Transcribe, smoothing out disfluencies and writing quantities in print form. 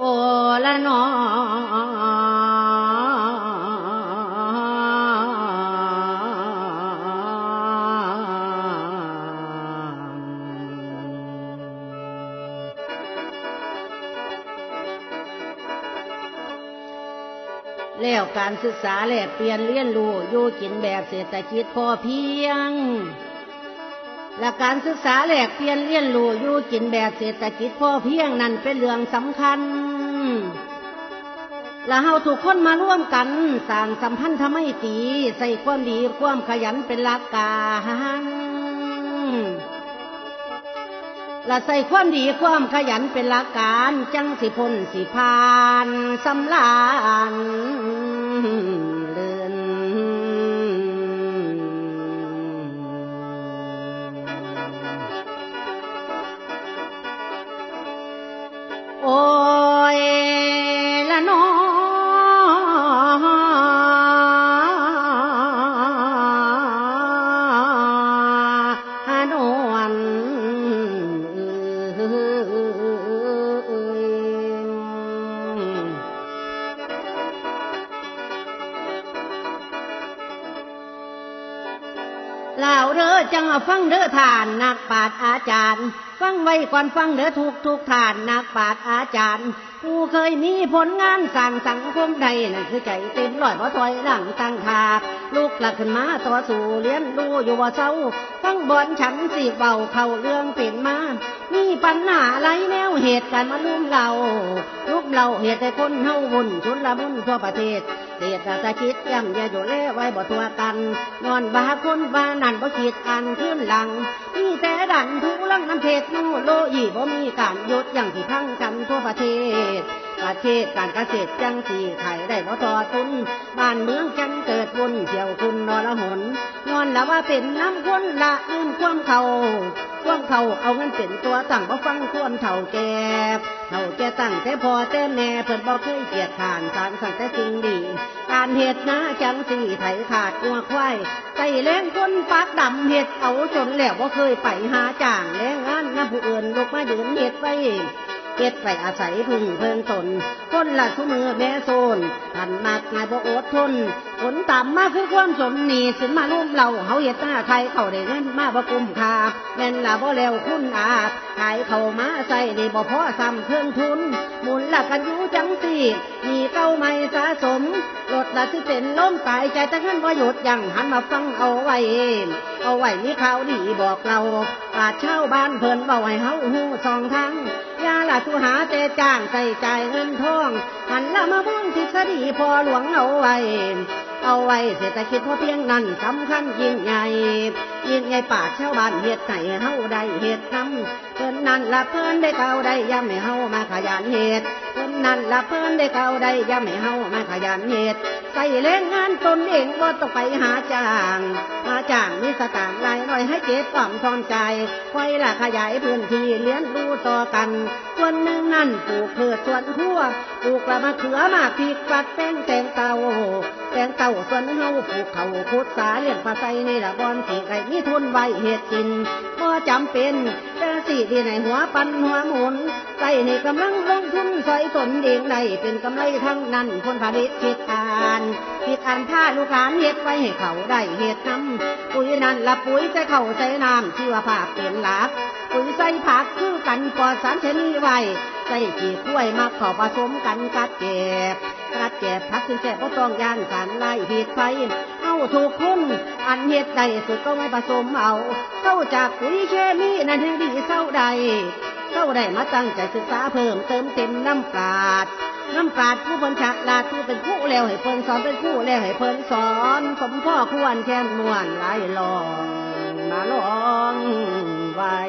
โอละนอแล้วการศึกษาแลกเปลี่ยนเรียนรู้อยู่กินแบบเศรษฐกิจพอเพียงและการศึกษาแลกเปลี่ยนเรียนรู้อยู่กินแบบเศรษฐกิจพอเพียงนั่นเป็นเรื่องสำคัญและเฮาทุกคนมาร่วมกันสร้างสัมพันธไมตรีใส่ความดีความขยันเป็นหลักการและใส่ความดีความขยันเป็นหลักการจังสิพ้นสิผ่านสำราญเลื่อนโอ้ยละน้อเล่าเด้อจังเอาฟังเด้อท่านนักปราชญ์อาจารย์ฟังไว้ก่อนฟังเด้อทุกท่านนักปราชญ์อาจารย์ผู้เคยมีผลงานสร้างสังคมใดนั่นคือใจเต็มร้อยบ่ถอยหลังตั้งท่าลูกหลักขึ้นมาต่อสู้เรียนรู้อยู่ว่าเจ้าฟังบอนฉันสิเบาเข้าเรื่องเป็นมามีปัญหาไรแนวเหตุการมาลุ่มเราเหตุให้คนเฮาวุ่นชุนละมุนทั่วประเทศเศรษฐกิจย่ำแย่อยู่แล้วไว้บ่ทั่วกันย้อนบาคนบานั่นบ่คิดอันขึ้นหลังมีแต่ดันทุลังน้ำเทศนู่โลยีบ่มีการหยุดอย่างที่พังกันทั่วประเทศการเกษตรจังสีไข่ได้บ่ทอทุนบ้านเมืองจังเกิดวุ่นเที่ยวคุณนรหนย้อนละว่าเป็นน้ำคนละลืมความเขาเอาเงินเป็นตัวตั้งบ่ฟังควรเฒ่าแก่ตั้งแต่พอแต่แม่เพิ่นบ่เคยเกียจข้านสร้างสรรค์แต่สิ่งดีการเฮ็ดนาจังสีไถขาดงัวควายใส่แรงคนปากดำเฮ็ดเอาจนแล้วบ่เคยไปหาจ้างแรงงานนำผู้อื่นลูกมายืนเฮ็ดไว้อาศัยพึ่งเพิ่งตนคนละทุมือแม่โซนทันมากง่ายบ่อดทนผลต่ำมาคือความสมนีสินมาลุ่มเราเฮาเฮ็ดหน้าไทยเข้าได้เงินมาบ่คุ้มค่าแม่นละบ่แล้วคุณอาขายเข้ามาใส่ได้บ่พอซ้ำเครื่องทุนหมุนละกันอยู่จังซี่มีเก้าไม่สะสมรถละสิเป็นล้มตายใจแต่เงินบ่หยุดยังหันมาฟังเอาไว้มีข่าวดีบอกเราปราชญ์ชาวบ้านเพิ่นเว้าให้เฮาฮู้สองทางยาละทุหาแต่จ้างใส่ใจเงินทองหันละมาบุญทฤษฎีพอหลวงเอาไว้เศรษฐกิจพอเพียงนั้นสำคัญยิ่งใหญ่ปากชาวบ้านเฮ็ดให้เฮาได้เฮ็ดนำเพิ่นนั่นละเพิ่นได้เก่าได้ย้ำให้เฮามาขยันเฮ็ดเพิ่นนั่นละเพิ่นได้เก่าได้ย้ำให้เฮามาขยันเฮ็ดใส่แรงงานตนเองบ่ต้องไปหาจ้างมีสตางค์รายน้อยให้เก็บความทอนใจไว้ละขยายพื้นที่เลี้ยงดูต่อกันส่วนหนึ่งนั่นปลูกพืชสวนครัวปลูกละมะเขือมากพริกปัดแตงเต่าส่วนเฮาปลูกเขาขุดสาเลี้ยงปลาไส้ในละบอนสิไก่มีทุนไว้เฮ็ดกินบ่จำเป็นแต่สิที่ในหัวปันหัวหมุนใส่ในกำลังลงทุนใส่ตนเองได้เป็นกำไรทั้งนั้นคนผลิตคิดอ่านผ้าลูกหลานเฮ็ดไว้ให้เขาได้เฮ็ดน้ำปุ๋ยนั่นละปุ๋ยใส่ข้าวใส่น้ำชีวภาพเป็นหลักปุ๋ยใส่ผักคือกันปลอดสารเคมีไว้ใส่ขี้กล้วยมาเข้าผสมกันกัดแก็บผักซึ่งแซ่บบ่ต้องย่านสารไล่ผิดไฟเอาทุกคนอันเฮ็ดได้สุดก็ไม่ผสมเอาเข้าจากปุ๋ยเคมีนั่นแห่งดีเศร้าใดมาตั้งใจศึกษาเพิ่มเติมเต็มน้ำปราชญ์ผู้เพิ่นฉลาดผู้เป็นผู้แล้วให้เพิ่นสอนเป็นผู้แล้วให้เพิ่นสอนสมพ่อควรแค่นม่วนหลายลองมาลองไว้